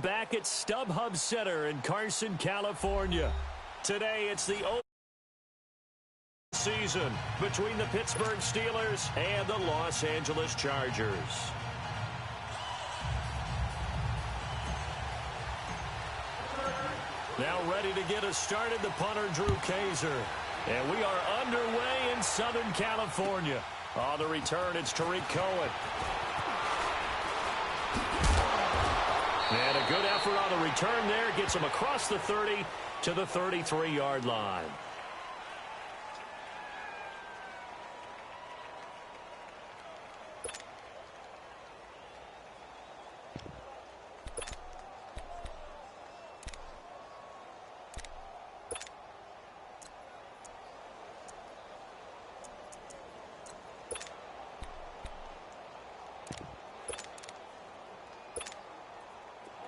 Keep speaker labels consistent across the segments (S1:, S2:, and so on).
S1: Back at StubHub Center in Carson, California. Today, it's the open season between the Pittsburgh Steelers and the Los Angeles Chargers. Now ready to get us started, the punter, Drew Kaiser. And we are underway in Southern California. On the return, it's Tariq Cohen. And a good effort on the return there. Gets him across the 30 to the 33-yard line.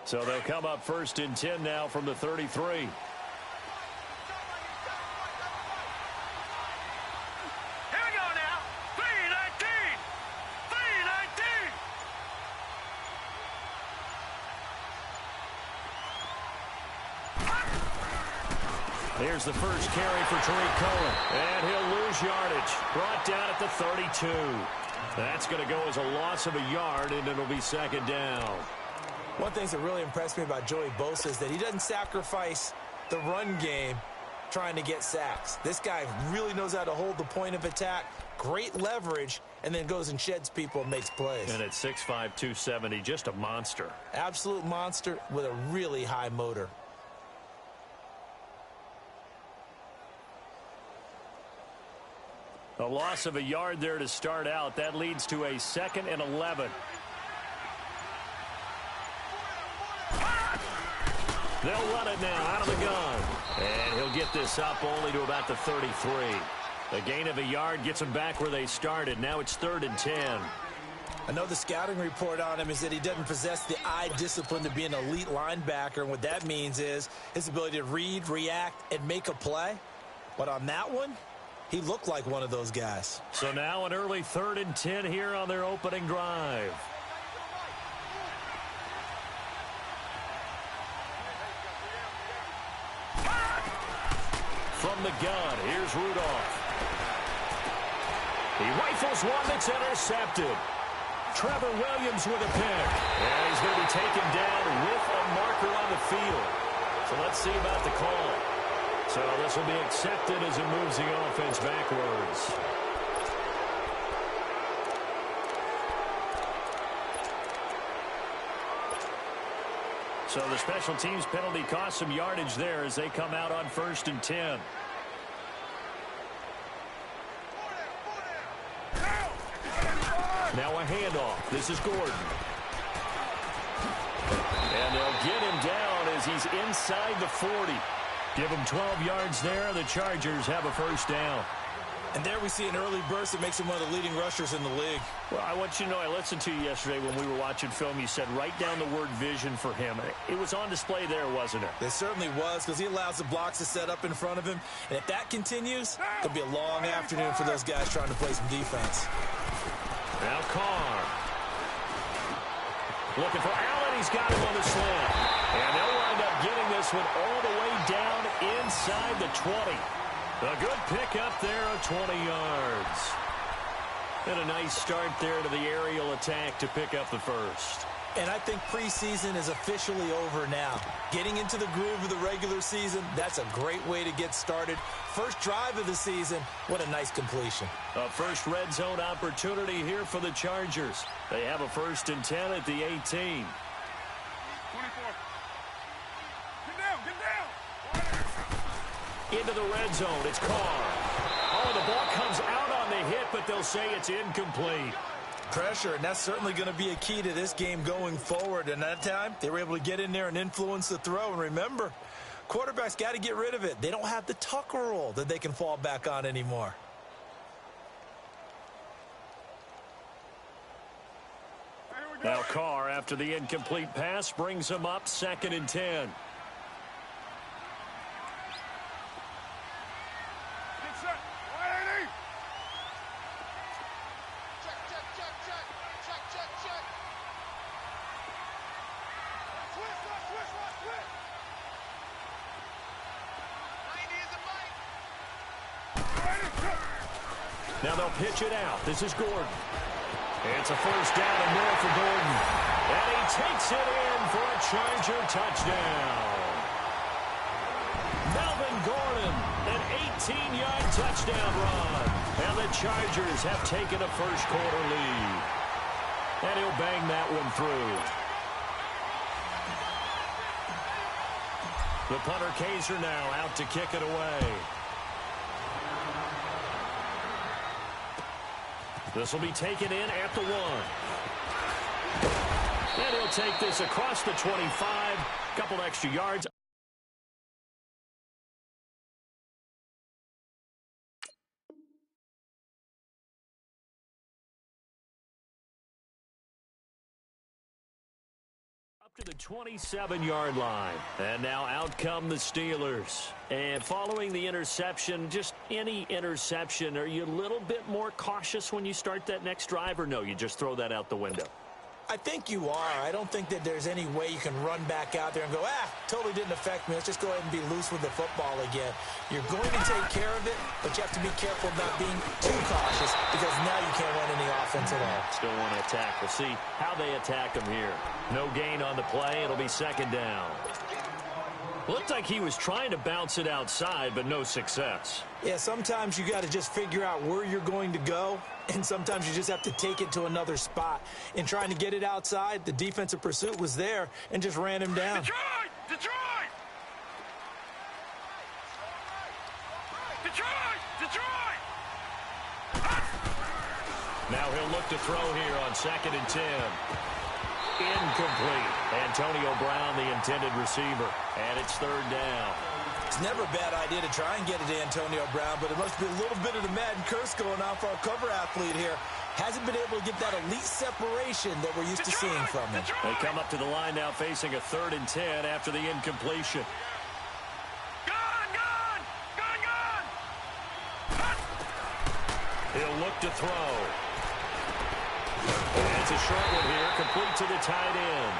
S1: So they'll come up first and 10 now from the 33.
S2: Here we go now. 319. 319.
S1: Here's the first carry for Tariq Cohen. And he'll lose yardage. Brought down at the 32. That's going to go as a loss of a yard, and it'll be second down.
S3: One thing that really impressed me about Joey Bosa is that he doesn't sacrifice the run game trying to get sacks. This guy really knows how to hold the point of attack, great leverage, and then goes and sheds people and makes plays.
S1: And at 6'5", 270, just a monster.
S3: Absolute monster with a really high motor.
S1: A loss of a yard there to start out. That leads to a 2nd and 11. They'll run it now out of the gun. And he'll get this up only to about the 33. A gain of a yard gets them back where they started. Now it's 3rd and 10.
S3: I know the scouting report on him is that he doesn't possess the eye discipline to be an elite linebacker. And what that means is his ability to read, react, and make a play. But on that one, he looked like one of those guys.
S1: So now an early 3rd and 10 here on their opening drive. From the gun, here's Rudolph. He rifles one that's intercepted. Trevor Williams with a pick. And he's going to be taken down with a marker on the field. So let's see about the call. So this will be accepted as it moves the offense backwards. So the special teams penalty cost some yardage there as they come out on 1st and 10. Now a handoff. This is Gordon. And they'll get him down as he's inside the 40. Give him 12 yards there. The Chargers have a first down.
S3: And there we see an early burst that makes him one of the leading rushers in the league.
S1: Well, I want you to know, I listened to you yesterday when we were watching film. You said write down the word vision for him. It was on display there, wasn't it?
S3: It certainly was, because he allows the blocks to set up in front of him. And if that continues, it'll be a long afternoon for those guys trying to play some defense.
S1: Now Carr. Looking for Allen. He's got him on the slant. And they'll wind up getting this one all the way down inside the 20. A good pick up there of 20 yards. And a nice start there to the aerial attack to pick up the first.
S3: And I think preseason is officially over now. Getting into the groove of the regular season, that's a great way to get started. First drive of the season, what a nice completion.
S1: A first red zone opportunity here for the Chargers. They have a 1st and 10 at the 18.
S2: 24. Get down.
S1: Into the red zone. It's Carr. Oh, the ball comes out on the hit, but they'll say it's incomplete.
S3: Pressure, and that's certainly going to be a key to this game going forward. And that time, they were able to get in there and influence the throw. And remember, quarterbacks got to get rid of it. They don't have the Tucker rule that they can fall back on anymore.
S1: Now Carr, after the incomplete pass, brings him up 2nd and 10. Now they'll pitch it out. This is Gordon. It's a first down and more for Gordon. And he takes it in for a Charger touchdown. Melvin Gordon, an 18-yard touchdown run. And the Chargers have taken a first-quarter lead. And he'll bang that one through. The punter Kaiser now out to kick it away. This will be taken in at the 1. And he'll take this across the 25. Couple extra yards. Up to the 27-yard line. And now out come the Steelers. And following the interception, just any interception, are you a little bit more cautious when you start that next drive, or no, you just throw that out the window?
S3: I think you are. I don't think that there's any way you can run back out there and go, totally didn't affect me. Let's just go ahead and be loose with the football again. You're going to take care of it, but you have to be careful about being too cautious because now you can't run any offense at all.
S1: Still want to attack. We'll see how they attack him here. No gain on the play. It'll be second down. Looked like he was trying to bounce it outside, but no success.
S3: Yeah, sometimes you got to just figure out where you're going to go, and sometimes you just have to take it to another spot. In trying to get it outside, the defensive pursuit was there and just ran him down.
S2: Detroit! Detroit! Detroit! Detroit!
S1: Now he'll look to throw here on 2nd and 10. Incomplete. Antonio Brown, the intended receiver. And it's 3rd down.
S3: It's never a bad idea to try and get it to Antonio Brown, but it must be a little bit of the Madden curse going on for our cover athlete here. Hasn't been able to get that elite separation that we're used to seeing from him.
S1: They come up to the line now facing a 3rd and 10 after the incompletion.
S2: Gone!
S1: He'll look to throw. And it's a short one here, complete to the tight end.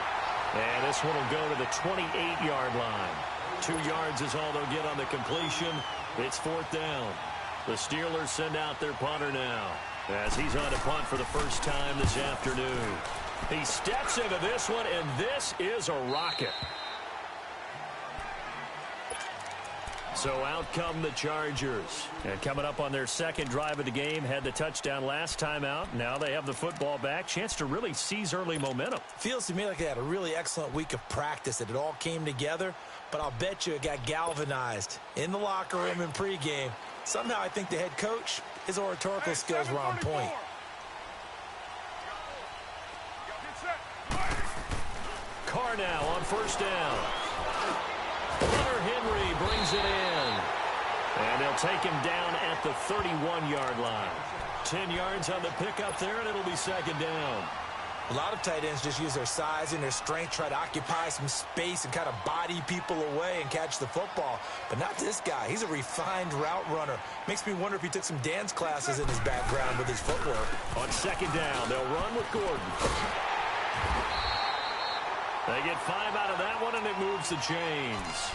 S1: And this one will go to the 28-yard line. 2 yards is all they'll get on the completion. It's 4th down. The Steelers send out their punter now as he's on to punt for the first time this afternoon. He steps into this one, and this is a rocket. So out come the Chargers. And coming up on their second drive of the game, had the touchdown last time out. Now they have the football back. Chance to really seize early momentum.
S3: Feels to me like they had a really excellent week of practice, that it all came together. But I'll bet you it got galvanized in the locker room in pregame. Somehow I think the head coach, his oratorical skills were on point.
S1: Carr now on 1st down. Hunter Henry brings it in. And they'll take him down at the 31-yard line. 10 yards on the pickup there, and it'll be 2nd down.
S3: A lot of tight ends just use their size and their strength, try to occupy some space and kind of body people away and catch the football. But not this guy. He's a refined route runner. Makes me wonder if he took some dance classes in his background with his footwork.
S1: On 2nd down, they'll run with Gordon. They get 5 out of that one, and it moves the chains.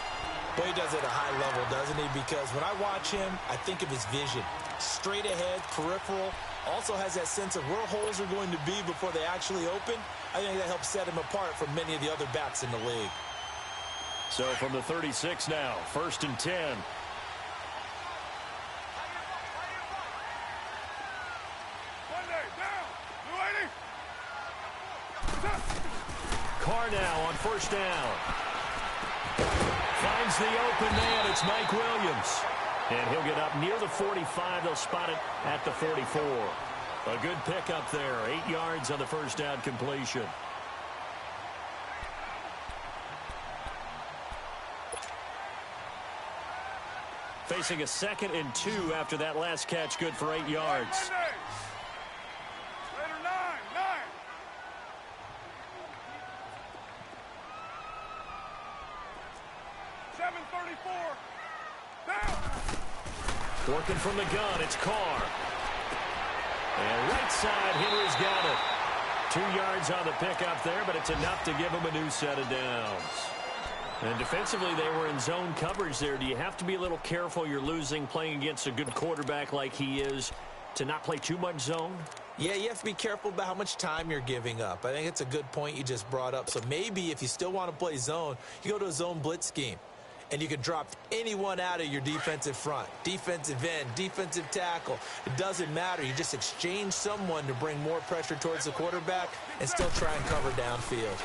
S3: Boy, he does it at a high level, doesn't he? Because when I watch him, I think of his vision. Straight ahead, peripheral. Also has that sense of where holes are going to be before they actually open. I think that helps set him apart from many of the other backs in the league.
S1: So from the 36 now, 1st and 10. Carr now on 1st down. Finds the open man. It's Mike Williams. And he'll get up near the 45. They'll spot it at the 44. A good pickup there. 8 yards on the 1st down completion. Facing a 2nd and 2 after that last catch. Good for 8 yards. Working from the gun, it's Carr. And right side, Henry's got it. 2 yards on the pickup there, but it's enough to give him a new set of downs. And defensively, they were in zone coverage there. Do you have to be a little careful? You're losing, playing against a good quarterback like he is. to not play too much zone?
S3: Yeah, you have to be careful about how much time you're giving up. I think it's a good point you just brought up. So maybe if you still want to play zone, you go to a zone blitz scheme. And you can drop anyone out of your defensive front, defensive end, defensive tackle. It doesn't matter. You just exchange someone to bring more pressure towards the quarterback and still try and cover downfield.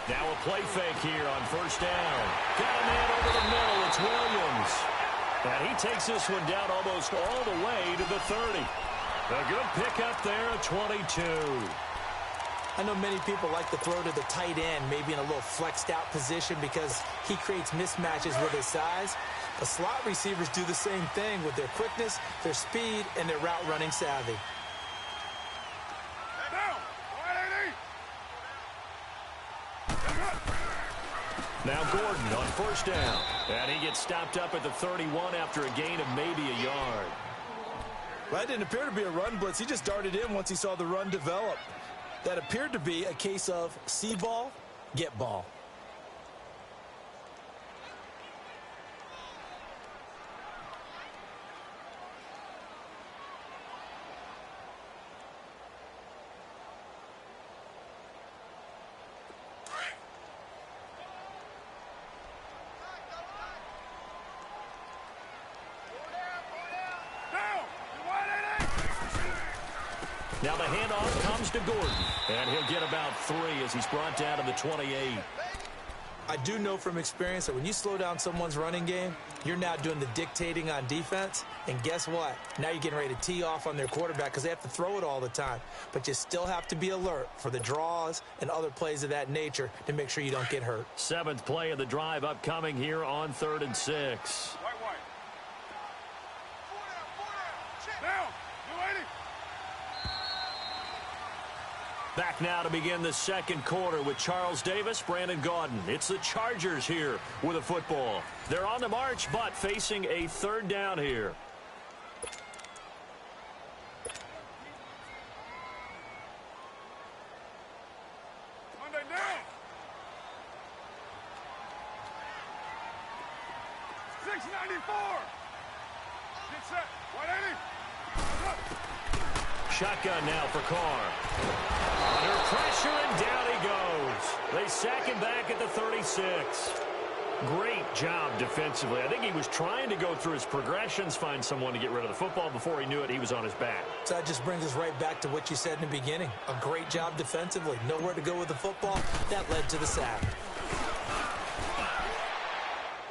S1: Now a play fake here on first down. Got a man over the middle. It's Williams. And he takes this one down almost all the way to the 30. A good pickup there at 22.
S3: I know many people like to throw to the tight end, maybe in a little flexed out position because he creates mismatches with his size. The slot receivers do the same thing with their quickness, their speed, and their route running savvy.
S1: Now Gordon on first down. And he gets stopped up at the 31 after a gain of maybe a yard.
S3: Well, that didn't appear to be a run blitz. He just darted in once he saw the run develop. That appeared to be a case of see ball, get ball.
S1: Now the handoff comes to Gordon, and he'll get about 3 as he's brought down to the 28.
S3: I do know from experience that when you slow down someone's running game, you're now doing the dictating on defense. And guess what? Now you're getting ready to tee off on their quarterback because they have to throw it all the time. But you still have to be alert for the draws and other plays of that nature to make sure you don't get hurt.
S1: 7th play of the drive upcoming here on 3rd and 6. Back now to begin the second quarter with Charles Davis, Brandon Gaudin. It's the Chargers here with a football. They're on the march, but facing a 3rd down here.
S2: Monday down. 694. Get set. 180.
S1: Shotgun now for Carr. Under pressure, and down he goes. They sack him back at the 36. Great job defensively. I think he was trying to go through his progressions, find someone to get rid of the football. Before he knew it, he was on his back.
S3: So that just brings us right back to what you said in the beginning. A great job defensively. Nowhere to go with the football. That led to the sack.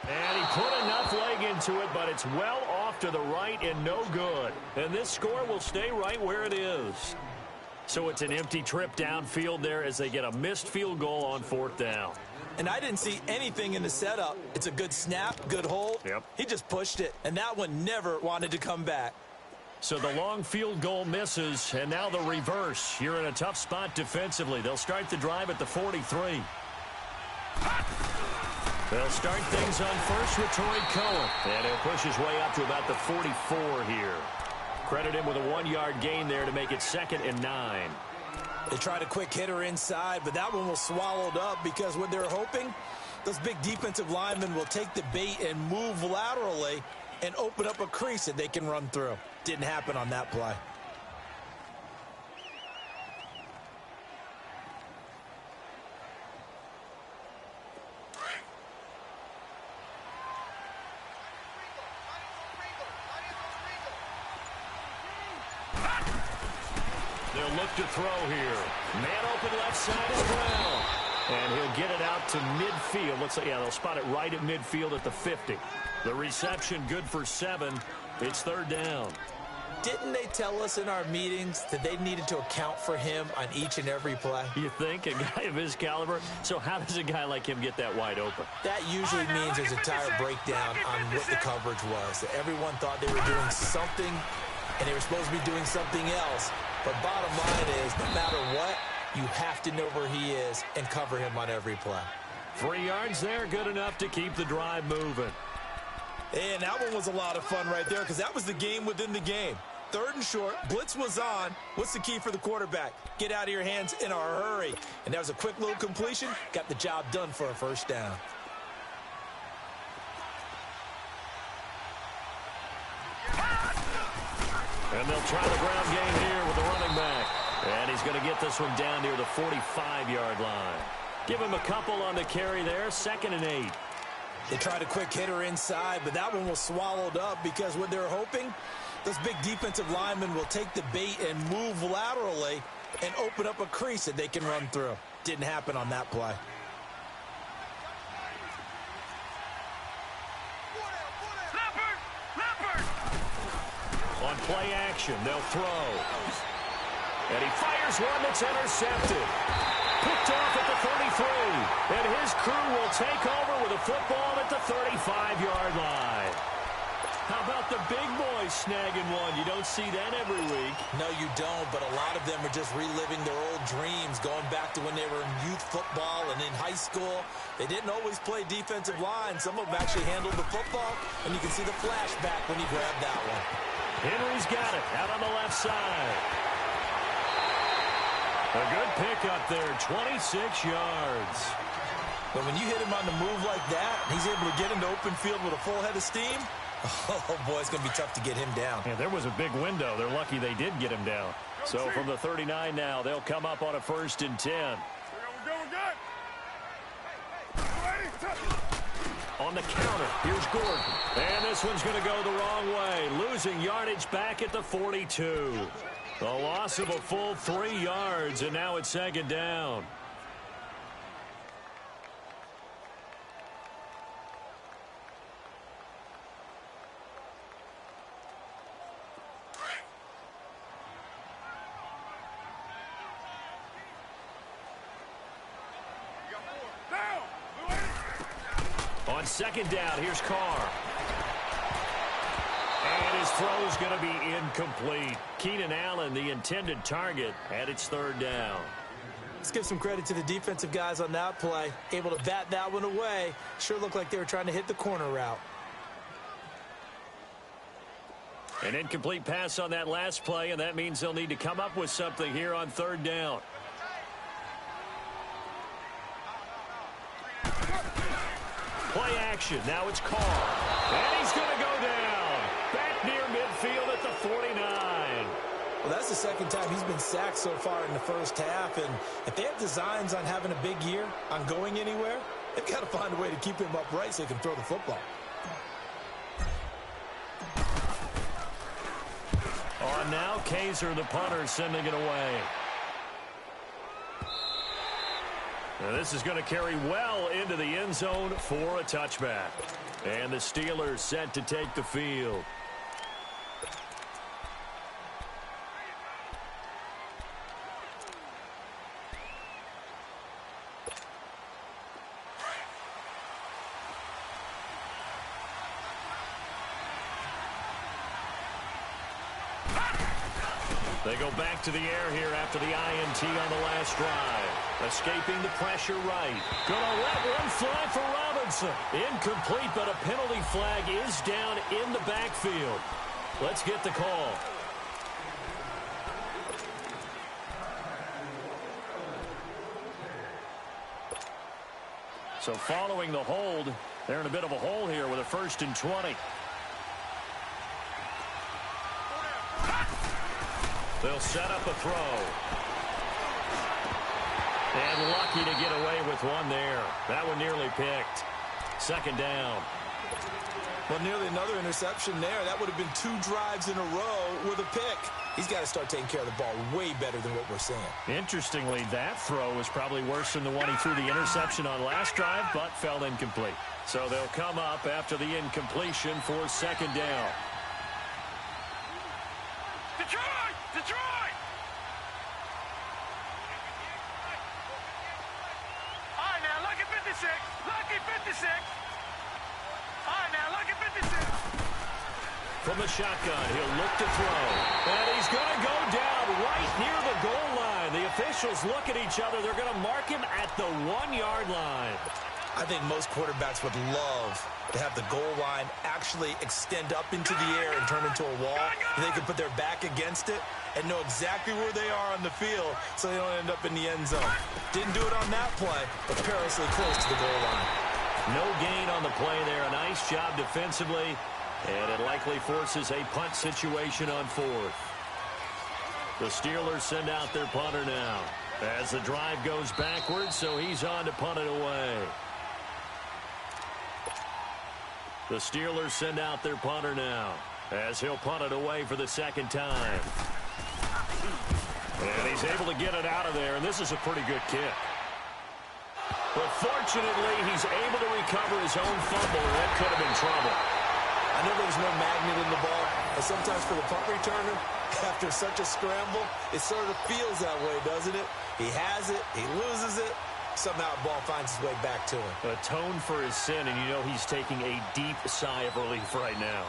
S1: And he put enough leg into it, but it's well off to the right and no good. And this score will stay right where it is. So it's an empty trip downfield there as they get a missed field goal on 4th down.
S3: And I didn't see anything in the setup. It's a good snap, good hold.
S1: Yep.
S3: He just pushed it, and that one never wanted to come back.
S1: So the long field goal misses, and now the reverse. You're in a tough spot defensively. They'll start the drive at the 43. They'll start things on first with Torrey Cohen. And he'll push his way up to about the 44 here. Credit him with a 1-yard gain there to make it 2nd and 9.
S3: They tried a quick hitter inside, but that one was swallowed up because what they're hoping, those big defensive linemen will take the bait and move laterally and open up a crease that they can run through. Didn't happen on that play.
S1: They'll look to throw here. Man open left side is Brown. And he'll get it out to midfield. Let's say, yeah, they'll spot it right at midfield at the 50. The reception good for 7. It's 3rd down.
S3: Didn't they tell us in our meetings that they needed to account for him on each and every play?
S1: You think? A guy of his caliber? So how does a guy like him get that wide open?
S3: That usually means there's a tire breakdown on what the coverage was. That everyone thought they were doing something, and they were supposed to be doing something else. But bottom line is, no matter what, you have to know where he is and cover him on every play.
S1: 3 yards there, good enough to keep the drive moving.
S3: And that one was a lot of fun right there because that was the game within the game. 3rd and short, blitz was on. What's the key for the quarterback? Get out of your hands in a hurry. And that was a quick little completion. Got the job done for a 1st down.
S1: And they'll try the ground game here with the running back. And he's going to get this one down near the 45-yard line. Give him a couple on the carry there, 2nd and 8.
S3: They tried a quick hitter inside, but that one was swallowed up because what they're hoping, those big defensive linemen will take the bait and move laterally and open up a crease that they can run through. Didn't happen on that play.
S1: On play action, they'll throw. And he fires one that's intercepted. Picked off at the 33. And his crew will take over with a football at the 35-yard line. How about the big boys snagging one? You don't see that every week.
S3: No, you don't, but a lot of them are just reliving their old dreams, going back to when they were in youth football and in high school. They didn't always play defensive line. Some of them actually handled the football, and you can see the flashback when he grabbed that one.
S1: Henry's got it out on the left side. A good pickup there, 26 yards.
S3: But when you hit him on the move like that, he's able to get into open field with a full head of steam. Oh, boy, it's going to be tough to get him down.
S1: Yeah, there was a big window. They're lucky they did get him down. So from the 39 now, they'll come up on a 1st and 10. On the counter, here's Gordon. And this one's going to go the wrong way. Losing yardage back at the 42. A loss of a full 3 yards, and now it's 2nd down. On 2nd down, here's Carr. And his throw's going to be incomplete. Keenan Allen, the intended target, and it's 3rd down.
S3: Let's give some credit to the defensive guys on that play. Able to bat that one away. Sure looked like they were trying to hit the corner route.
S1: An incomplete pass on that last play, and that means they'll need to come up with something here on 3rd down. Play action. Now it's Carr. And he's going to go down. Back near midfield at the 49.
S3: Well, that's the 2nd time he's been sacked so far in the first half. And if they have designs on having a big year, on going anywhere, they've got to find a way to keep him upright so he can throw the football.
S1: On now, Kaiser, the punter, sending it away. Now this is going to carry well into the end zone for a touchback. And the Steelers set to take the field. They go back to the air here after the INT on the last drive. Escaping the pressure right. Gonna let one fly for Robinson. Incomplete, but a penalty flag is down in the backfield. Let's get the call. So following the hold, they're in a bit of a hole here with a 1st and 20. They'll set up a throw. And lucky to get away with one there. That one nearly picked. 2nd down.
S3: Well, nearly another interception there. That would have been 2 drives in a row with a pick. He's got to start taking care of the ball way better than what we're seeing.
S1: Interestingly, that throw was probably worse than the one he threw the interception on last drive, but fell incomplete. So they'll come up after the incompletion for 2nd down.
S2: Detroit! Detroit! All right, now, look at 56. Look at 56. All right, now, look at 56.
S1: From the shotgun, he'll look to throw. And he's going to go down right near the goal line. The officials look at each other. They're going to mark him at the 1-yard line.
S3: I think most quarterbacks would love to have the goal line actually extend up into the air and turn into a wall. And they can put their back against it and know exactly where they are on the field so they don't end up in the end zone. Didn't do it on that play, but perilously close to the goal line.
S1: No gain on the play there. A nice job defensively. And it likely forces a punt situation on fourth. The Steelers send out their punter now as the drive goes backwards, so he's on to punt it away. The Steelers send out their punter now as he'll punt it away for the second time. And he's able to get it out of there, and this is a pretty good kick. But fortunately, he's able to recover his own fumble, or that could have been trouble.
S3: I know there was no magnet in the ball, but sometimes for the punt returner, after such a scramble, it sort of feels that way, doesn't it? He has it, he loses it, somehow the ball finds its way back to him.
S1: Atone for his sin, and you know he's taking a deep sigh of relief right now.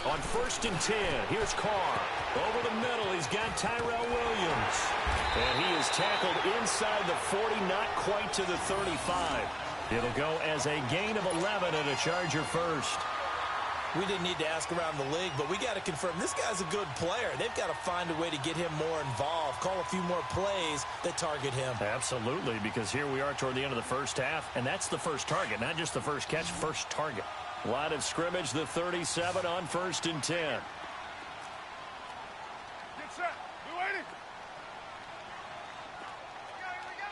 S1: On 1st and 10, here's Carr. Over the middle, he's got Tyrell Williams. And he is tackled inside the 40, not quite to the 35. It'll go as a gain of 11 and a Charger first.
S3: We didn't need to ask around the league, but we got to confirm this guy's a good player. They've got to find a way to get him more involved, call a few more plays that target him.
S1: Absolutely, because here we are toward the end of the first half, and that's the first target, not just the first catch, first target. Line of scrimmage, the 37 on 1st and 10.
S2: Get set. Be waiting. Here we go.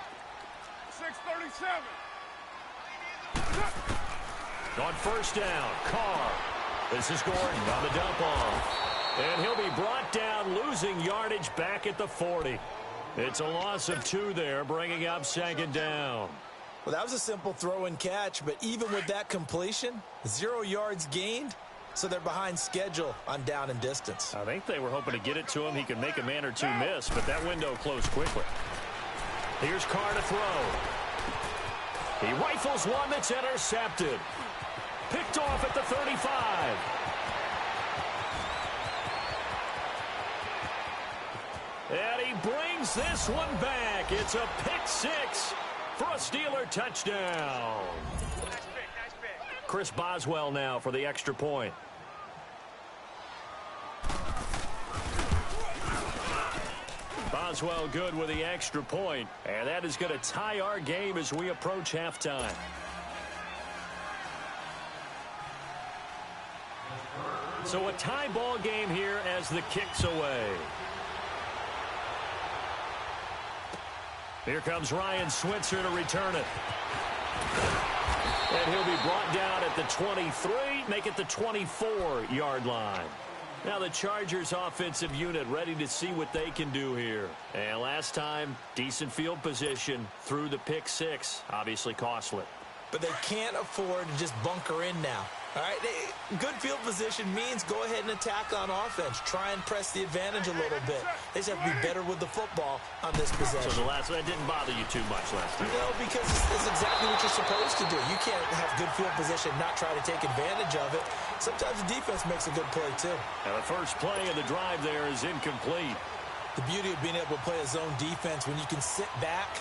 S2: 6:37.
S1: On 1st down, Carr. This is Gordon on the dump off. And he'll be brought down, losing yardage back at the 40. It's a loss of 2 there, bringing up 2nd down.
S3: Well, that was a simple throw and catch, but even with that completion, 0 yards gained, so they're behind schedule on down and distance.
S1: I think they were hoping to get it to him. He could make a man or two miss, but that window closed quickly. Here's Carr to throw. He rifles one that's intercepted. Picked off at the 35. And he brings this one back. It's a pick 6 for a Steeler touchdown.
S2: Nice pick.
S1: Chris Boswell now for the extra point. Boswell good with the extra point. And that is going to tie our game as we approach halftime. So a tie ball game here as the kick's away. Here comes Ryan Switzer to return it. And he'll be brought down at the 23, make it the 24-yard line. Now the Chargers offensive unit ready to see what they can do here. And last time, decent field position through the pick 6, obviously costly.
S3: But they can't afford to just bunker in now. All right, good field position means go ahead and attack on offense. Try and press the advantage a little bit. They just have to be better with the football on this possession.
S1: So the last one didn't bother you too much last time.
S3: No, because it's exactly what you're supposed to do. You can't have good field position and not try to take advantage of it. Sometimes the defense makes a good play, too.
S1: Now the first play of the drive there is incomplete.
S3: The beauty of being able to play a zone defense when you can sit back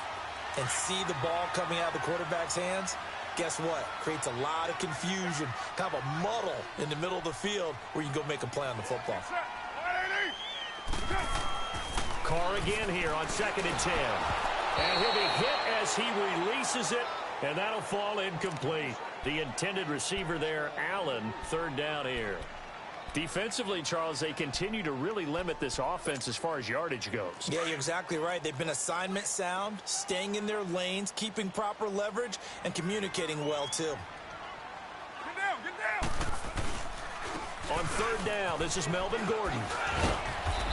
S3: and see the ball coming out of the quarterback's hands, guess what? Creates a lot of confusion, kind of a muddle in the middle of the field where you can go make a play on the football.
S1: Carr again here on 2nd and 10. And he'll be hit as he releases it, and that'll fall incomplete. The intended receiver there, Allen, 3rd down here. Defensively, Charles, they continue to really limit this offense as far as yardage goes.
S3: Yeah, you're exactly right. They've been assignment sound, staying in their lanes, keeping proper leverage, and communicating well, too.
S2: Get down.
S1: On 3rd down, this is Melvin Gordon.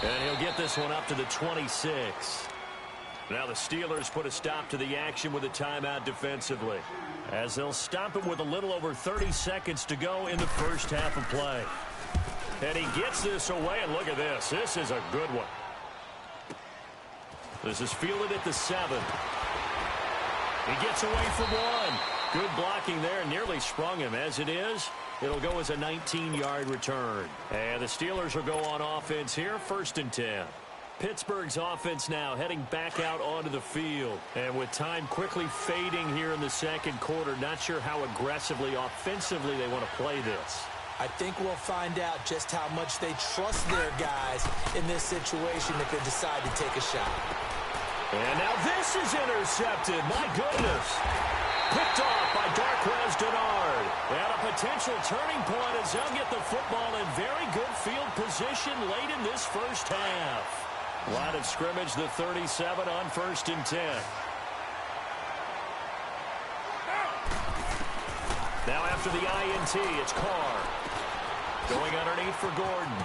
S1: And he'll get this one up to the 26. Now the Steelers put a stop to the action with a timeout defensively, as they'll stop it with a little over 30 seconds to go in the first half of play. And he gets this away, and look at this. This is a good one. This is fielded at the 7. He gets away from one. Good blocking there, nearly sprung him. As it is, it'll go as a 19-yard return. And the Steelers will go on offense here, 1st and 10. Pittsburgh's offense now heading back out onto the field. And with time quickly fading here in the second quarter, not sure how aggressively, offensively they want to play this.
S3: I think we'll find out just how much they trust their guys in this situation if they decide to take a shot.
S1: And now this is intercepted. My goodness. Picked off by Darquez Denard. And a potential turning point as they'll get the football in very good field position late in this first half. Line of scrimmage, the 37 on 1st and 10. Now after the INT, it's Carr. Going underneath for Gordon.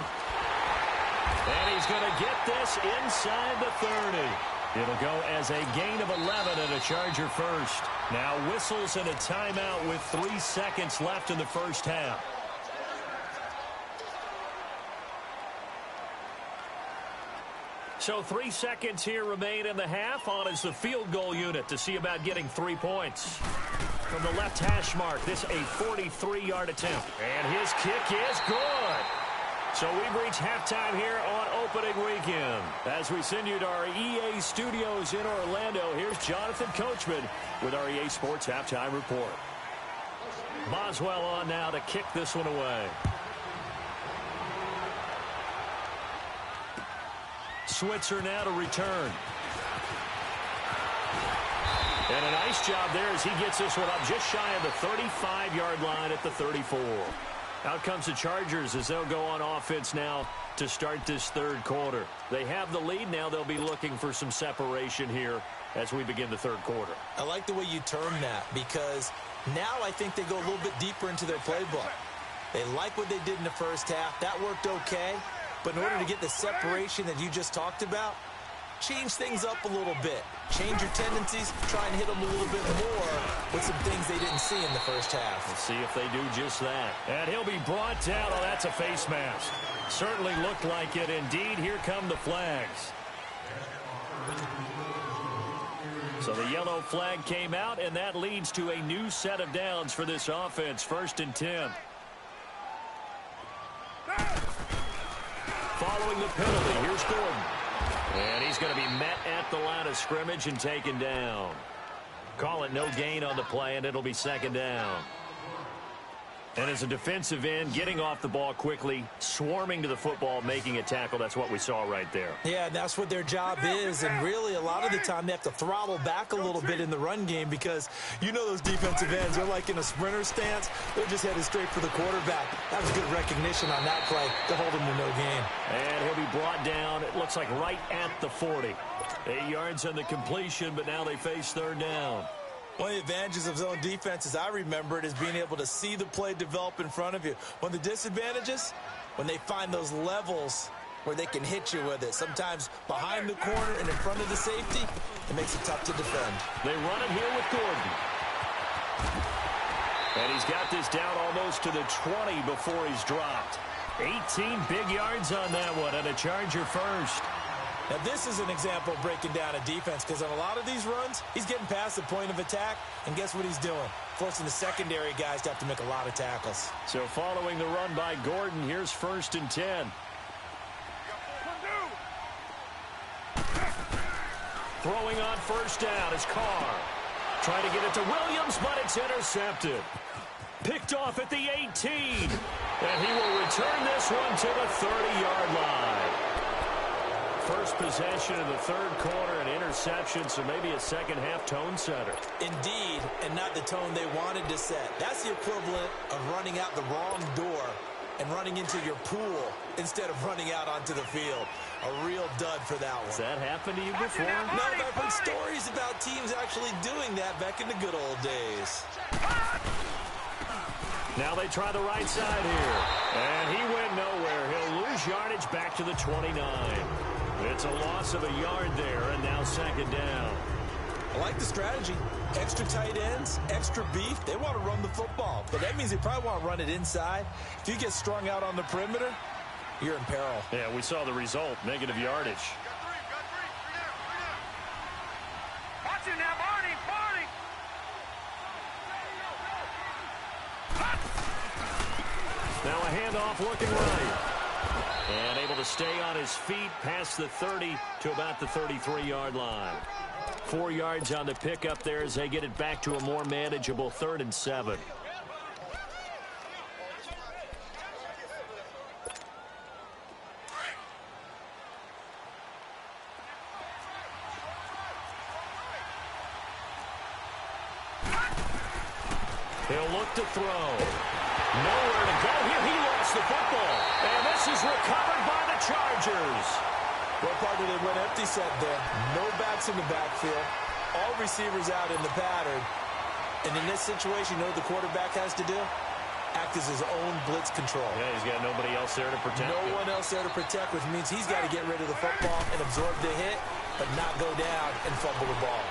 S1: And he's going to get this inside the 30. It'll go as a gain of 11 and a Charger first. Now whistles and a timeout with 3 seconds left in the first half. So 3 seconds here remain in the half. On is the field goal unit to see about getting 3 points. From the left hash mark, this a 43-yard attempt. And his kick is good. So we've reached halftime here on opening weekend. As we send you to our EA studios in Orlando, here's Jonathan Coachman with our EA Sports Halftime Report. Boswell on now to kick this one away. Switzer now to return. And a nice job there as he gets this one up just shy of the 35-yard line at the 34. Out comes the Chargers as they'll go on offense now to start this third quarter. They have the lead. Now they'll be looking for some separation here as we begin the third quarter.
S3: I like the way you term that because now I think they go a little bit deeper into their playbook. They like what they did in the first half. That worked okay. But in order to get the separation that you just talked about, change things up a little bit. Change your tendencies, try and hit them a little bit more with some things they didn't see in the first half.
S1: Let's see if they do just that. And he'll be brought down. Oh, that's a face mask. Certainly looked like it. Indeed, here come the flags. So the yellow flag came out, and that leads to a new set of downs for this offense. 1st and 10. Following the penalty, here's Gordon. And he's going to be met at the line of scrimmage and taken down. Call it no gain on the play, and it'll be 2nd down. And as a defensive end, getting off the ball quickly, swarming to the football, making a tackle, that's what we saw right there.
S3: Yeah, that's what their job is, and really a lot of the time they have to throttle back a little bit in the run game because you know those defensive ends, they're like in a sprinter stance. They're just headed straight for the quarterback. That was good recognition on that play to hold him to no gain.
S1: And he'll be brought down, it looks like right at the 40. 8 yards on the completion, but now they face 3rd down.
S3: One of the advantages of zone defense, as I remember it, is being able to see the play develop in front of you. One of the disadvantages, when they find those levels where they can hit you with it. Sometimes behind the corner and in front of the safety, it makes it tough to defend.
S1: They run it here with Gordon. And he's got this down almost to the 20 before he's dropped. 18 big yards on that one, and a Charger first.
S3: Now, this is an example of breaking down a defense because on a lot of these runs, he's getting past the point of attack, and guess what he's doing? Forcing the secondary guys to have to make a lot of tackles.
S1: So following the run by Gordon, here's 1st and 10. Throwing on 1st down is Carr. Trying to get it to Williams, but it's intercepted. Picked off at the 18. And he will return this one to the 30-yard line. First possession of the third quarter, an interception, so maybe a second half tone setter.
S3: Indeed, and not the tone they wanted to set. That's the equivalent of running out the wrong door and running into your pool instead of running out onto the field. A real dud for that one.
S1: Has that happened to you before?
S3: No, but I've heard stories about teams actually doing that back in the good old days.
S1: Now they try the right side here. And he went nowhere. He'll lose yardage back to the 29. It's a loss of a yard there, and now 2nd down.
S3: I like the strategy. Extra tight ends, extra beef. They want to run the football, but that means they probably want to run it inside. If you get strung out on the perimeter, you're in peril.
S1: Yeah, we saw the result, negative yardage.
S2: Watch it now, Barney, Barney.
S1: Now a handoff looking right. And able to stay on his feet past the 30 to about the 33-yard line. 4 yards on the pickup there as they get it back to a more manageable 3rd and 7. He'll look to throw. Nowhere to go here. He lost the football. And this is recovered by the Chargers.
S3: Well, partner, they went empty set there. No backs in the backfield. All receivers out in the pattern. And in this situation, you know what the quarterback has to do? Act as his own blitz control.
S1: Yeah, he's got nobody else there to protect him.
S3: No one else there to protect, which means he's got to get rid of the football and absorb the hit, but not go down and fumble the ball.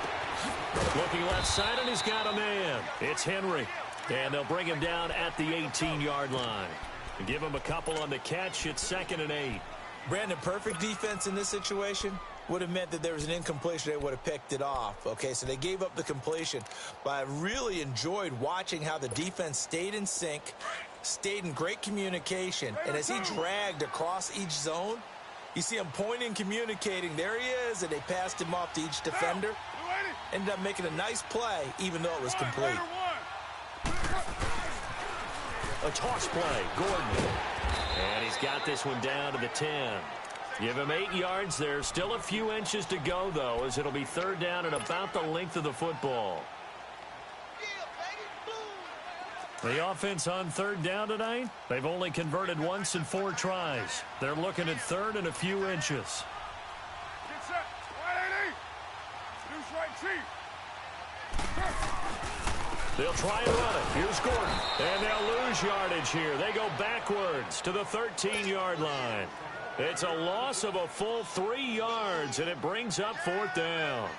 S1: Looking left side, and he's got a man. It's Henry. And they'll bring him down at the 18-yard line. And give him a couple on the catch. It's 2nd and 8.
S3: Brandon, perfect defense in this situation would have meant that there was an incompletion. They would have picked it off. Okay, so they gave up the completion. But I really enjoyed watching how the defense stayed in sync, stayed in great communication. And as he dragged across each zone, you see him pointing, communicating. There he is, and they passed him off to each defender. Ended up making a nice play, even though it was complete.
S1: A toss play, Gordon. And he's got this one down to the 10. Give him 8 yards there. Still a few inches to go, though, as it'll be 3rd down and about the length of the football. The offense on 3rd down tonight, they've only converted once in 4 tries. They're looking at 3rd and a few inches.
S2: Get set. 180. Deuce right, Chief.
S1: They'll try and run it. Here's Gordon. And they'll lose yardage here. They go backwards to the 13-yard line. It's a loss of a full 3 yards, and it brings up 4th down.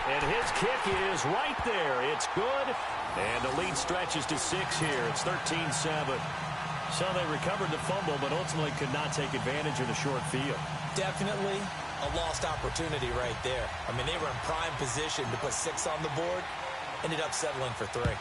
S1: And his kick is right there. It's good. And the lead stretches to 6 here. It's 13-7. So they recovered the fumble, but ultimately could not take advantage of the short field.
S3: Definitely a lost opportunity right there. I mean, they were in prime position to put 6 on the board. Ended up settling for 3.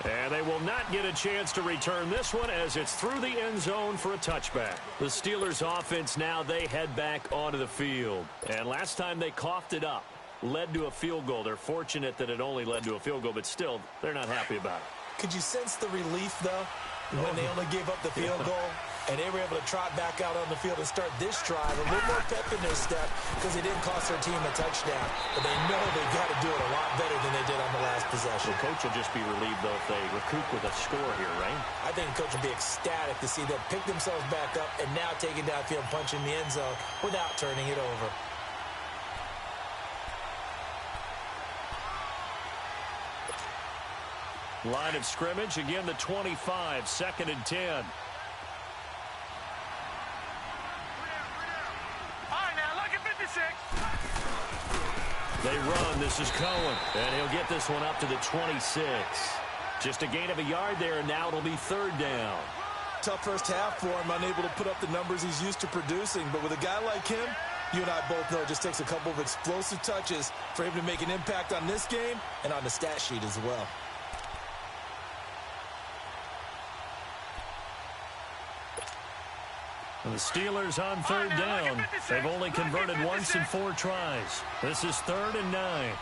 S1: And they will not get a chance to return this one as it's through the end zone for a touchback. The Steelers offense now, they head back onto the field. And last time they coughed it up, led to a field goal. They're fortunate that it only led to a field goal, but still, they're not happy about it.
S3: Could you sense the relief, though, when they only gave up the field goal and they were able to trot back out on the field and start this drive? A little more pep in their step because they didn't cost their team a touchdown, but they know they've got to do it a lot better than they did on the last possession.
S1: The coach will just be relieved, though, if they recoup with a score here, right?
S3: I think the coach will be ecstatic to see them pick themselves back up and now take it downfield, punch in the end zone without turning it over.
S1: Line of scrimmage, again the 25, 2nd and 10.
S2: All right, now, look at 56.
S1: They run. This is Cohen, and he'll get this one up to the 26. Just a gain of a yard there, and now it'll be 3rd down.
S3: Tough first half for him, unable to put up the numbers he's used to producing. But with a guy like him, you and I both know it just takes a couple of explosive touches for him to make an impact on this game and on the stat sheet as well.
S1: The Steelers on 3rd down. They've only converted once in 4 tries. This is 3rd and 9.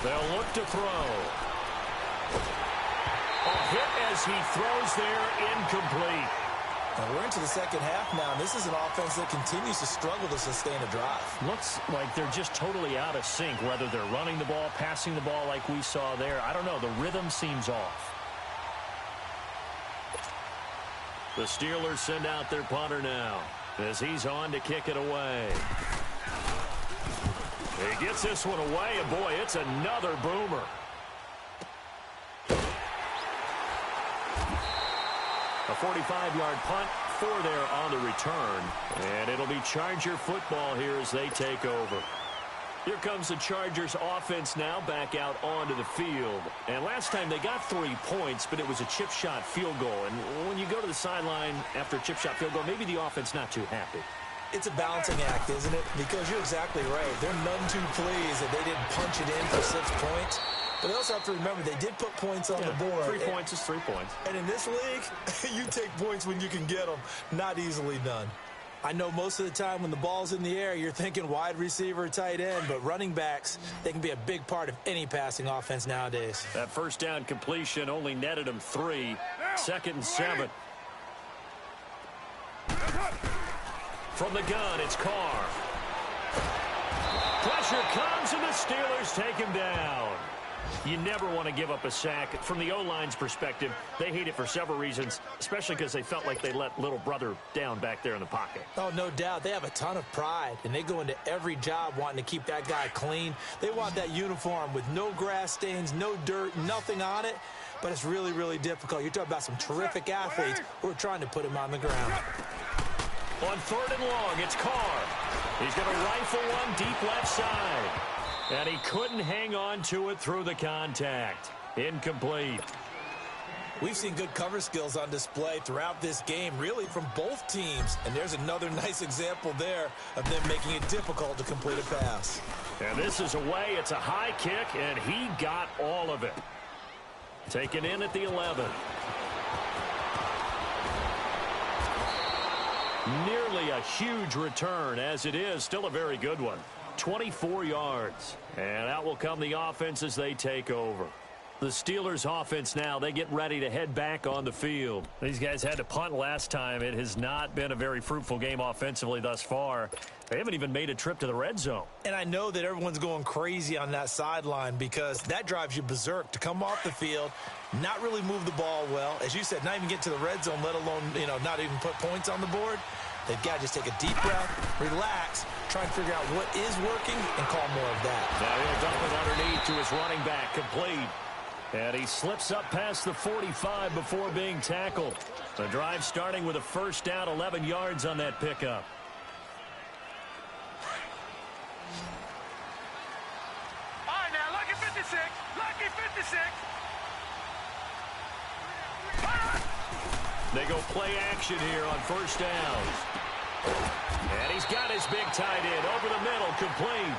S1: They'll look to throw. A hit as he throws there, incomplete.
S3: And we're into the second half now, and this is an offense that continues to struggle to sustain a drive.
S1: Looks like they're just totally out of sync, whether they're running the ball, passing the ball like we saw there. I don't know. The rhythm seems off. The Steelers send out their punter now as he's on to kick it away. He gets this one away, and boy, it's another boomer. A 45-yard punt, 4 there on the return. And it'll be Charger football here as they take over. Here comes the Chargers offense now back out onto the field. And last time they got 3 points, but it was a chip shot field goal. And when you go to the sideline after a chip shot field goal, maybe the offense not too happy.
S3: It's a balancing act, isn't it? Because you're exactly right. They're none too pleased that they didn't punch it in for 6 points. But they also have to remember they did put points on the board.
S1: 3 points is 3 points.
S3: And in this league, you take points when you can get them. Not easily done. I know most of the time when the ball's in the air, you're thinking wide receiver, tight end, but running backs, they can be a big part of any passing offense nowadays.
S1: That first down completion only netted him 3. 2nd and 7. From the gun, it's Carr. Pressure comes, and the Steelers take him down. You never want to give up a sack. From the O-line's perspective, they hate it for several reasons, especially because they felt like they let little brother down back there in the pocket.
S3: Oh, no doubt. They have a ton of pride, and they go into every job wanting to keep that guy clean. They want that uniform with no grass stains, no dirt, nothing on it. But it's really, really difficult. You're talking about some terrific athletes who are trying to put him on the ground.
S1: On 3rd and long, it's Carr. He's going to rifle one deep left side. And he couldn't hang on to it through the contact. Incomplete.
S3: We've seen good cover skills on display throughout this game, really from both teams. And there's another nice example there of them making it difficult to complete a pass.
S1: And this is away. It's a high kick, and he got all of it. Taken in at the 11. Nearly a huge return, as it is still a very good one. 24 yards. And out will come the offense as they take over. The Steelers offense now, they get ready to head back on the field. These guys had to punt last time. It has not been a very fruitful game offensively thus far. They haven't even made a trip to the red zone.
S3: And I know that everyone's going crazy on that sideline because that drives you berserk to come off the field, not really move the ball well. As you said, not even get to the red zone, let alone, not even put points on the board. They've got to just take a deep breath, relax, try and figure out what is working, and call more of that.
S1: Now he'll dump it underneath to his running back, complete. And he slips up past the 45 before being tackled. The drive starting with a first down, 11 yards on that pickup.
S2: All right, now, lucky 56. Lucky 56.
S1: They go play action here on first down. And he's got his big tight end over the middle, complete.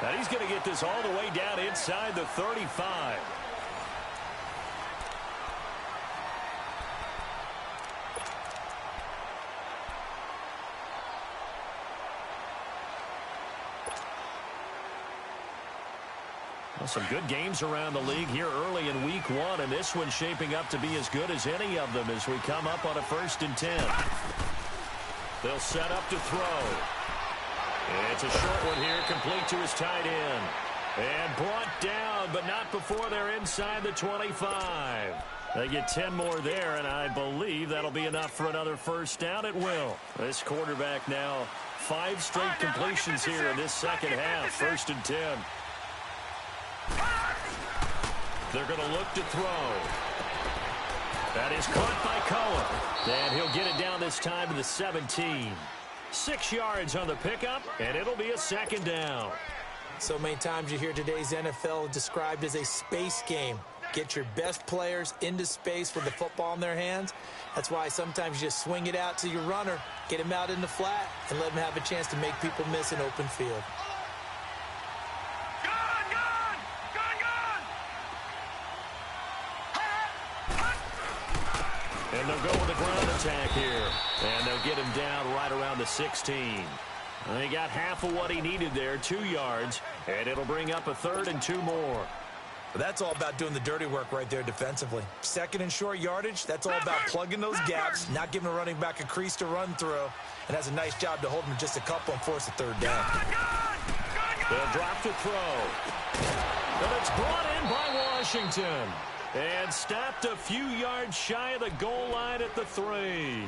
S1: And he's going to get this all the way down inside the 35. Well, some good games around the league here early in week 1, and this one's shaping up to be as good as any of them as we come up on a 1st and 10. They'll set up to throw. It's a short one here, complete to his tight end. And brought down, but not before they're inside the 25. They get 10 more there, and I believe that'll be enough for another first down. It will. This quarterback now 5 straight completions here in this second half. 1st and 10. They're going to look to throw. That is caught by Cohen. And he'll get it down this time to the 17. 6 yards on the pickup, and it'll be a 2nd down.
S3: So many times you hear today's NFL described as a space game. Get your best players into space with the football in their hands. That's why sometimes you just swing it out to your runner, get him out in the flat, and let him have a chance to make people miss an open field.
S1: And they'll go with a ground attack here. And they'll get him down right around the 16. And they got half of what he needed there, 2 yards. And it'll bring up a 3rd and 2 more.
S3: But that's all about doing the dirty work right there defensively. 2nd and short yardage, that's all about plugging those gaps, not giving a running back a crease to run through. And has a nice job to hold him just a couple and force a 3rd down.
S1: They'll drop to throw. But it's brought in by Washington. And stopped a few yards shy of the goal line at the 3.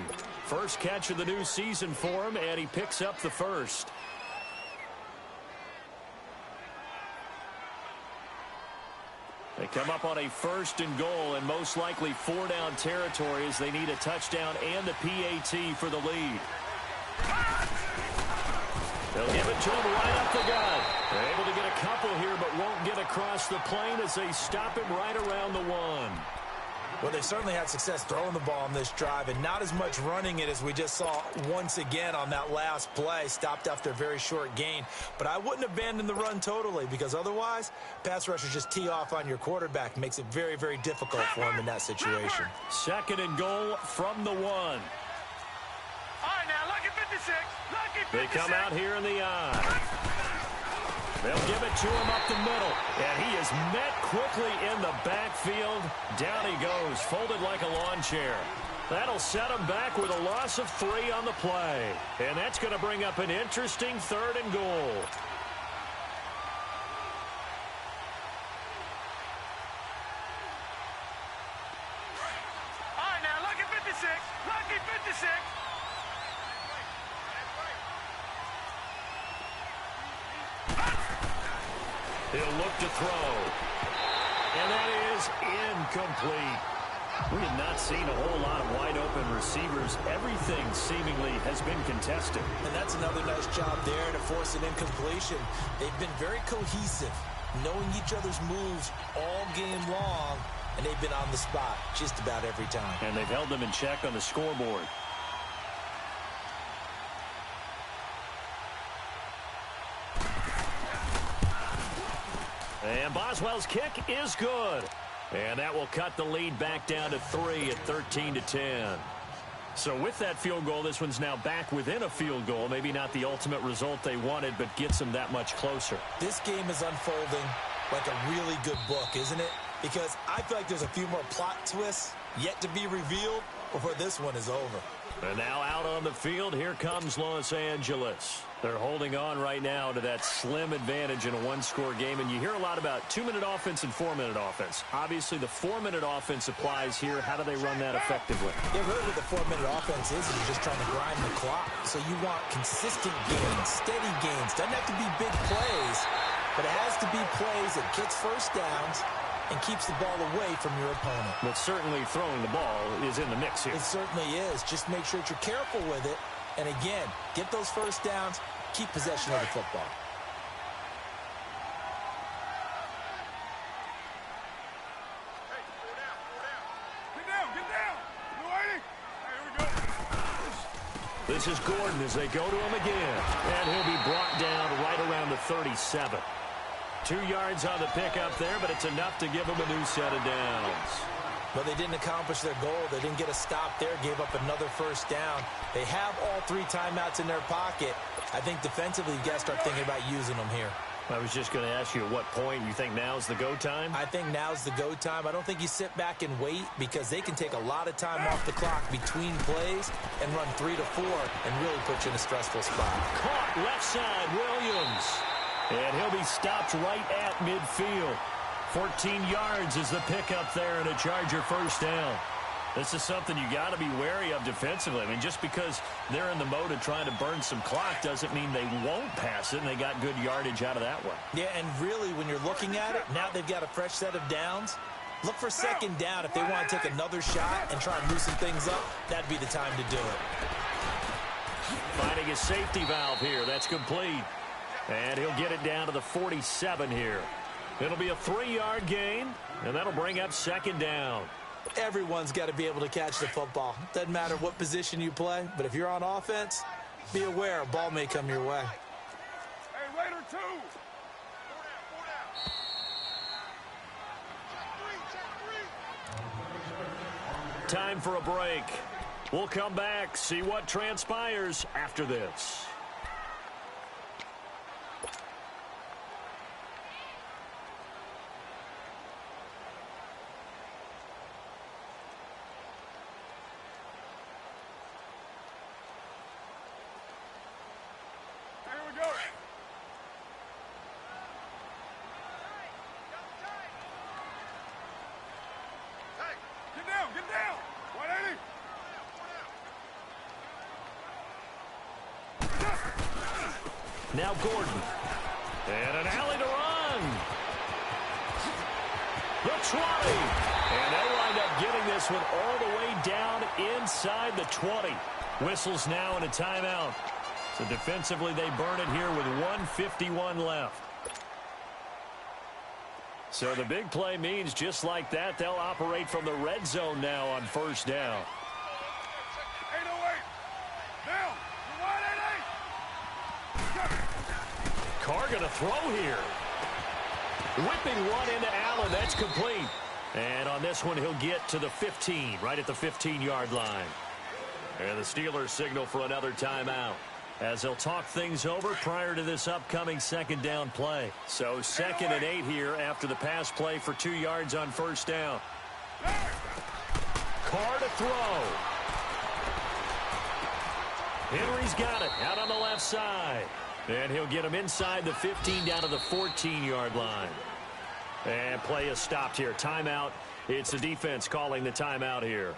S1: First catch of the new season for him, and he picks up the 1st. They come up on a 1st and goal, and most likely 4-down territory as they need a touchdown and the PAT for the lead. They'll give it to him right up the gut. They're able to get a couple here, but won't get across the plane as they stop him right around the 1.
S3: Well, they've certainly had success throwing the ball on this drive and not as much running it as we just saw once again on that last play. Stopped after a very short gain. But I wouldn't abandon the run totally because otherwise, pass rushers just tee off on your quarterback. Makes it very, very difficult for him in that situation.
S1: 2nd and goal from the 1.
S2: All right, now, lucky 56. Lucky 56.
S1: They come out here in the I. They'll give it to him up the middle. And he is met quickly in the backfield. Down he goes, folded like a lawn chair. That'll set him back with a loss of 3 on the play. And that's going to bring up an interesting 3rd and goal.
S2: All right, now, lucky 56. Lucky 56.
S1: He'll look to throw. And that is incomplete. We have not seen a whole lot of wide-open receivers. Everything seemingly has been contested.
S3: And that's another nice job there to force an incompletion. They've been very cohesive, knowing each other's moves all game long, and they've been on the spot just about every time.
S1: And they've held them in check on the scoreboard. And Boswell's kick is good. And that will cut the lead back down to 3 at 13-10. So with that field goal, this one's now back within a field goal. Maybe not the ultimate result they wanted, but gets them that much closer.
S3: This game is unfolding like a really good book, isn't it? Because I feel like there's a few more plot twists yet to be revealed before this one is over.
S1: And now out on the field, here comes Los Angeles. They're holding on right now to that slim advantage in a one-score game. And you hear a lot about 2-minute offense and 4-minute offense. Obviously, the 4-minute offense applies here. How do they run that effectively?
S3: Yeah, really what the 4-minute offense is just trying to grind the clock. So you want consistent gains, steady gains. Doesn't have to be big plays, but it has to be plays that gets first downs and keeps the ball away from your opponent.
S1: But certainly throwing the ball is in the mix here.
S3: It certainly is. Just make sure that you're careful with it. And again, get those first downs, keep possession of the football.
S2: Get down. You ready? Here we go.
S1: This is Gordon as they go to him again. And he'll be brought down right around the 37. 2 yards on the pickup there, but it's enough to give them a new set of downs.
S3: But they didn't accomplish their goal. They didn't get a stop there, gave up another first down. They have all 3 timeouts in their pocket. I think defensively, you got to start thinking about using them here.
S1: I was just going to ask you at what point you think now's the go time?
S3: I think now's the go time. I don't think you sit back and wait because they can take a lot of time off the clock between plays and run 3 to 4 and really put you in a stressful spot.
S1: Caught left side, Williams. And he'll be stopped right at midfield. 14 yards is the pickup there and a Charger first down. This is something you got to be wary of defensively. I mean, just because they're in the mode of trying to burn some clock doesn't mean they won't pass it, and they got good yardage out of that one.
S3: Yeah, and really, when you're looking at it, now they've got a fresh set of downs. Look for second down if they want to take another shot and try and loosen things up. That'd be the time to do it.
S1: Finding a safety valve here. That's complete. And he'll get it down to the 47 here. It'll be a 3-yard gain, and that'll bring up second down.
S3: Everyone's got to be able to catch the football. Doesn't matter what position you play, but if you're on offense, be aware a ball may come your way.
S2: Hey, Raider 2.
S1: Time for a break. We'll come back, see what transpires after this.
S2: Get down! 180!
S1: Now Gordon. And an alley to run. The 20. And they'll wind up getting this one all the way down inside the 20. Whistles now and a timeout. So defensively they burn it here with 1:51 left. So the big play means just like that, they'll operate from the red zone now on first down.
S2: 808. Now, you wide 88.
S1: Carr going to throw here. Whipping one into Allen. That's complete. And on this one, he'll get to the 15, right at the 15-yard line. And the Steelers signal for another timeout, as they'll talk things over prior to this upcoming second down play. So 2nd and 8 here after the pass play for 2 yards on first down. Carr to throw. Henry's got it out on the left side. And he'll get him inside the 15 down to the 14-yard line. And play is stopped here. Timeout. It's the defense calling the timeout here,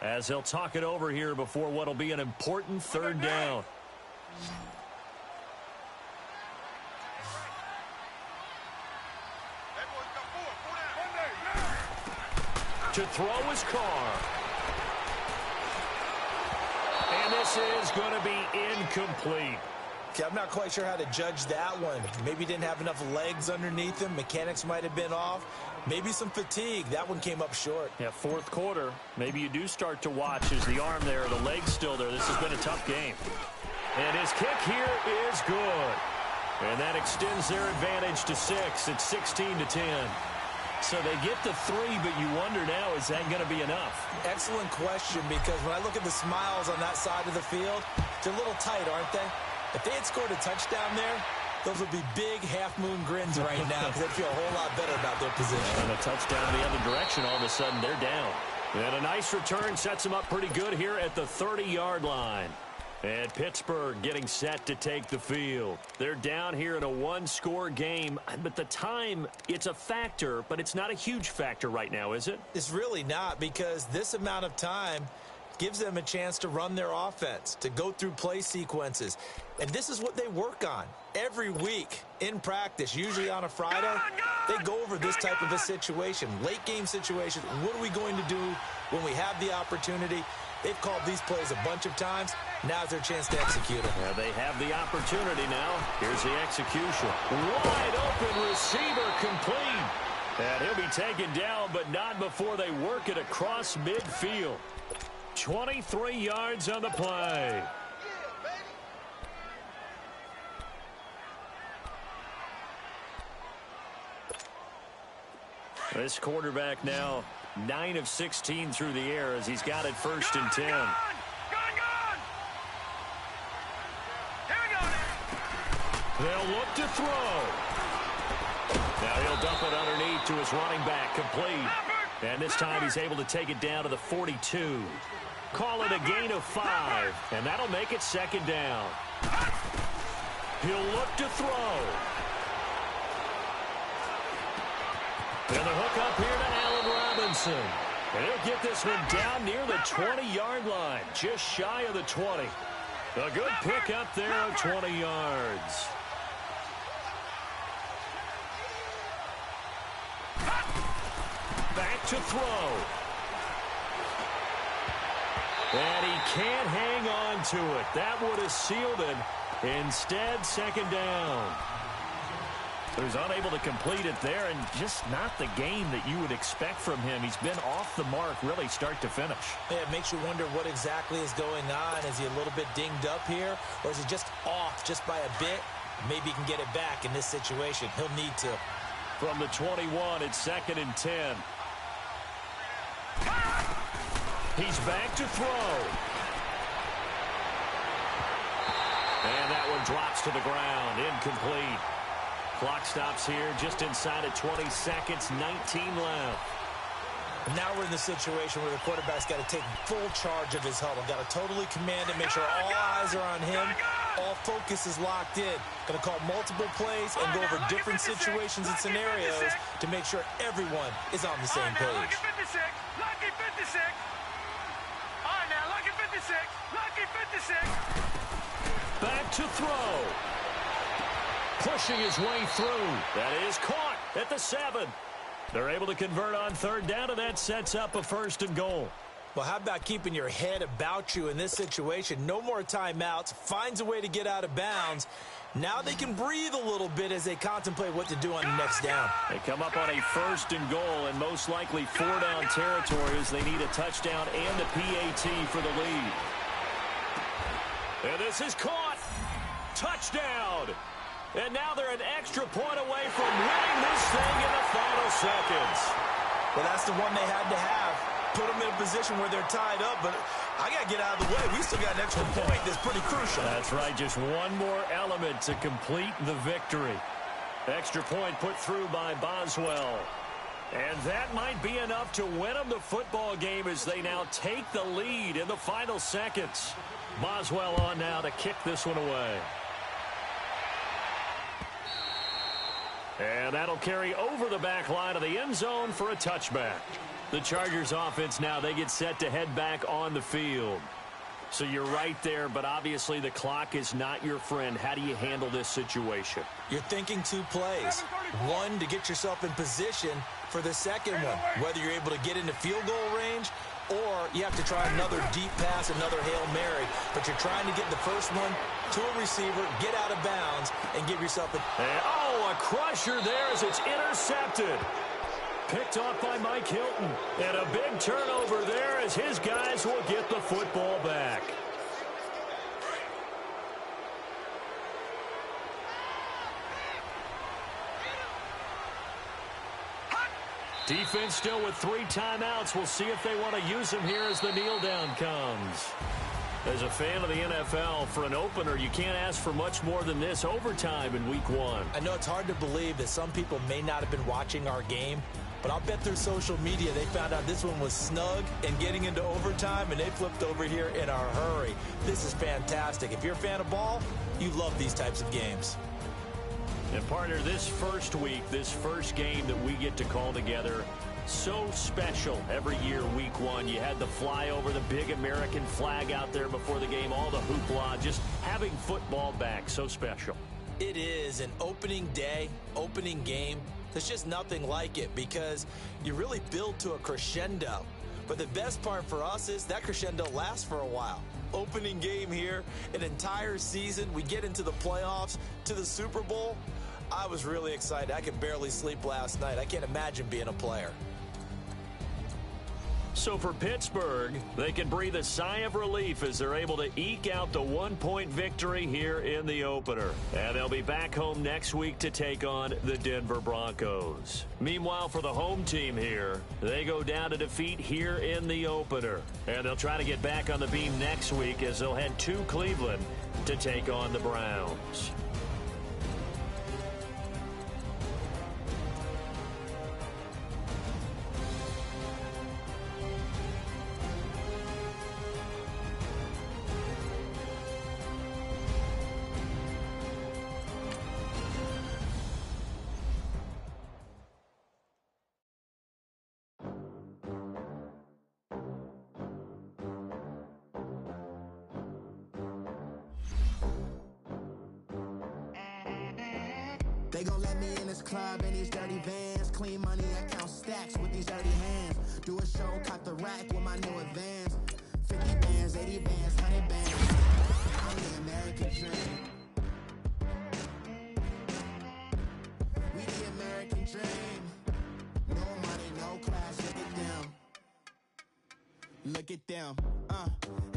S1: as they'll talk it over here before what will be an important 3rd down. To throw is Carr. And this is going to be incomplete.
S3: Okay, I'm not quite sure how to judge that one. Maybe didn't have enough legs underneath him. Mechanics might have been off. Maybe some fatigue. That one came up short.
S1: Yeah, 4th quarter. Maybe you do start to watch as the arm there, the leg's still there. This has been a tough game. And his kick here is good. And that extends their advantage to 6. It's 16-10. So they get to 3, but you wonder now, is that going to be enough?
S3: Excellent question, because when I look at the smiles on that side of the field, they're a little tight, aren't they? If they had scored a touchdown there, those would be big half-moon grins right now, because they'd feel a whole lot better about their position.
S1: And a touchdown the other direction, all of a sudden they're down. And a nice return sets them up pretty good here at the 30-yard line. And Pittsburgh getting set to take the field. They're down here in a 1-score game, but the time, it's a factor, but it's not a huge factor right now, is it?
S3: It's really not, because this amount of time gives them a chance to run their offense, to go through play sequences. And this is what they work on every week in practice, usually on a Friday. They go over this type of a situation, late game situation. What are we going to do when we have the opportunity? They've called these plays a bunch of times. Now's their chance to execute them.
S1: Yeah, they have the opportunity now. Here's the execution. Wide open receiver complete. And he'll be taken down, but not before they work it across midfield. 23 yards on the play. This quarterback now 9 of 16 through the air as he's got it 1st and 10.
S2: Gone! Here we go.
S1: They'll look to throw. Now he'll dump it underneath to his running back, complete. And this time he's able to take it down to the 42. Call it a gain of 5, and that'll make it 2nd down. He'll look to throw. And the hook up here to Allen Robinson. And he'll get this one down near the 20-yard line, just shy of the 20. A good pick up there of 20 yards. Back to throw. And he can't hang on to it. That would have sealed it. Instead, 2nd down. He was unable to complete it there, and just not the game that you would expect from him. He's been off the mark, really, start to finish.
S3: Yeah, it makes you wonder what exactly is going on. Is he a little bit dinged up here, or is he just off just by a bit? Maybe he can get it back in this situation. He'll need to.
S1: From the 21, it's 2nd and 10. He's back to throw. And that one drops to the ground, incomplete. Clock stops here just inside of 20 seconds, 19 left.
S3: And now we're in the situation where the quarterback's got to take full charge of his huddle. Got to totally command it, make sure all eyes are on him. All focus is locked in. Going to call multiple plays and go over different situations and scenarios to make sure everyone is on the same page.
S2: Lucky 56. Lucky 56. All right, now, lucky 56. Lucky 56.
S1: Back to throw. Pushing his way through. That is caught at the 7. They're able to convert on 3rd down, and that sets up a 1st and goal.
S3: Well, how about keeping your head about you in this situation? No more timeouts. Finds a way to get out of bounds. Now they can breathe a little bit as they contemplate what to do on the next down.
S1: They come up on a 1st and goal and most likely 4-down territory as they need a touchdown and a PAT for the lead. And this is caught. Touchdown. And now they're an extra point away from winning this thing in the final seconds.
S3: Well, that's the one they had to have. Put them in a position where they're tied up, but I got to get out of the way. We still got an extra point that's pretty crucial.
S1: That's right, just one more element to complete the victory. Extra point put through by Boswell. And that might be enough to win them the football game as they now take the lead in the final seconds. Boswell on now to kick this one away. And that'll carry over the back line of the end zone for a touchback. The Chargers offense now, they get set to head back on the field. So you're right there, but obviously the clock is not your friend. How do you handle this situation?
S3: You're thinking 2 plays. One, to get yourself in position for the second one, whether you're able to get into field goal range or you have to try another deep pass, another Hail Mary. But you're trying to get the first one to a receiver, get out of bounds, and give yourself a...
S1: a crusher there as it's intercepted. Picked off by Mike Hilton. And a big turnover there as his guys will get the football back. Defense still with 3 timeouts. We'll see if they want to use them here as the kneel down comes. As a fan of the NFL, for an opener, you can't ask for much more than this. Overtime in week 1.
S3: I know it's hard to believe that some people may not have been watching our game, but I'll bet through social media they found out this one was snug and getting into overtime, and they flipped over here in a hurry. This is fantastic. If you're a fan of ball, you love these types of games.
S1: And partner, this first week, this first game that we get to call together, so special every year, week 1. You had the flyover, the big American flag out there before the game, all the hoopla, just having football back, so special.
S3: It is an opening day, opening game. There's just nothing like it because you really build to a crescendo. But the best part for us is that crescendo lasts for a while. Opening game here, an entire season. We get into the playoffs, to the Super Bowl. I was really excited. I could barely sleep last night. I can't imagine being a player.
S1: So for Pittsburgh, they can breathe a sigh of relief as they're able to eke out the 1-point victory here in the opener. And they'll be back home next week to take on the Denver Broncos. Meanwhile, for the home team here, they go down to defeat here in the opener. And they'll try to get back on the beam next week as they'll head to Cleveland to take on the Browns.
S4: They gon' let me in this club in these dirty vans. Clean money, I count stacks with these dirty hands. Do a show, caught the rack with my new advance. 50 bands, 80 bands, 100 bands. I'm the American dream. We the American dream. No money, no class, look at them. Look at them,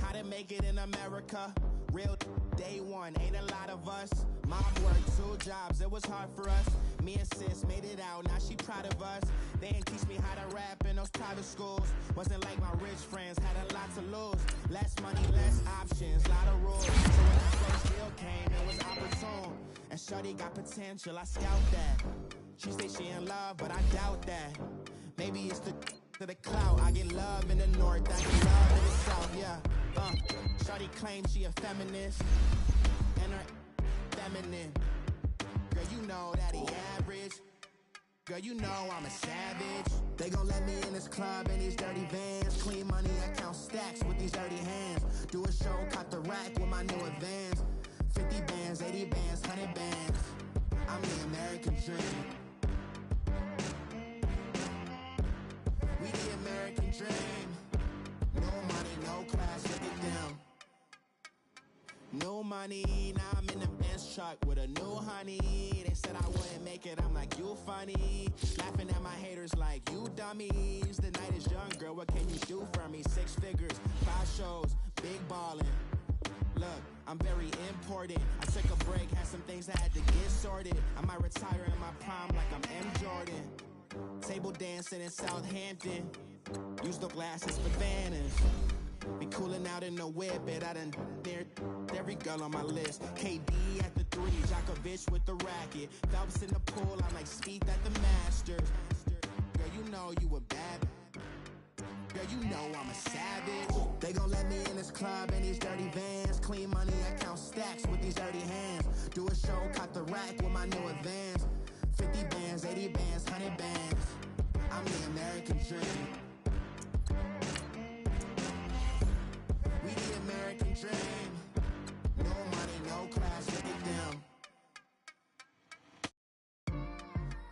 S4: how to make it in America. Real day one, ain't a lot of us. Mom worked 2 jobs, it was hard for us. Me and sis made it out, now she proud of us. They ain't teach me how to rap in those private schools. Wasn't like my rich friends, had a lot to lose. Less money, less options, lot of rules. So when that first deal came, it was opportune. And shorty got potential, I scout that. She say she in love, but I doubt that. Maybe it's to the clout. I get love in the north, I get love in the south, yeah. Shorty claims she a feminist, and her feminine. Girl, you know that he average. Girl, you know I'm a savage. They gon' let me in this club in these dirty vans. Clean money, I count stacks with these dirty hands. Do a show, caught the rack with my new advance. 50 bands, 80 bands, 100 bands. I'm the American dream. We the American dream. No money. Now I'm in the Benz truck with a new honey. They said I wouldn't make it, I'm like, you funny. Laughing at my haters like, you dummies. The night is young, girl, what can you do for me? 6 figures, 5 shows, big ballin'. Look, I'm very important. I took a break, had some things I had to get sorted. I might retire in my prime like I'm M. Jordan. Table dancing in Southampton. Use the glasses for Vannas. Be cooling out in the whip, but I done near every girl on my list. KD at the 3, Djokovic with the racket. Phelps in the pool, I'm like Spieth at the Masters. Girl, you know you a bad. Girl, you know I'm a savage. They gon' let me in this club in these dirty vans. Clean money, I count stacks with these dirty hands. Do a show, caught the rack with my new advance. 50 bands, 80 bands, 100 bands. I'm the American dream. We the American dream. No money, no class, look at them.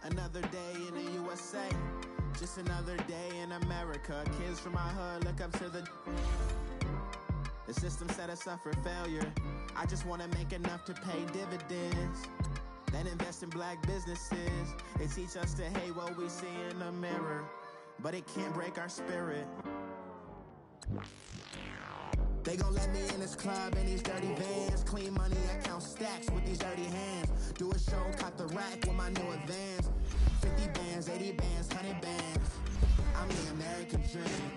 S4: Another day in the USA. Just another day in America. Kids from my hood look up to the system set us up for failure. I just wanna make enough to pay dividends. Then invest in black businesses. They teach us to hate what we see in the mirror, but it can't break our spirit. They gon' let me in this club in these dirty vans. Clean money, I count stacks with these dirty hands. Do a show, caught the rack with my new advance. 50 bands, 80 bands, 100 bands. I'm the American dream.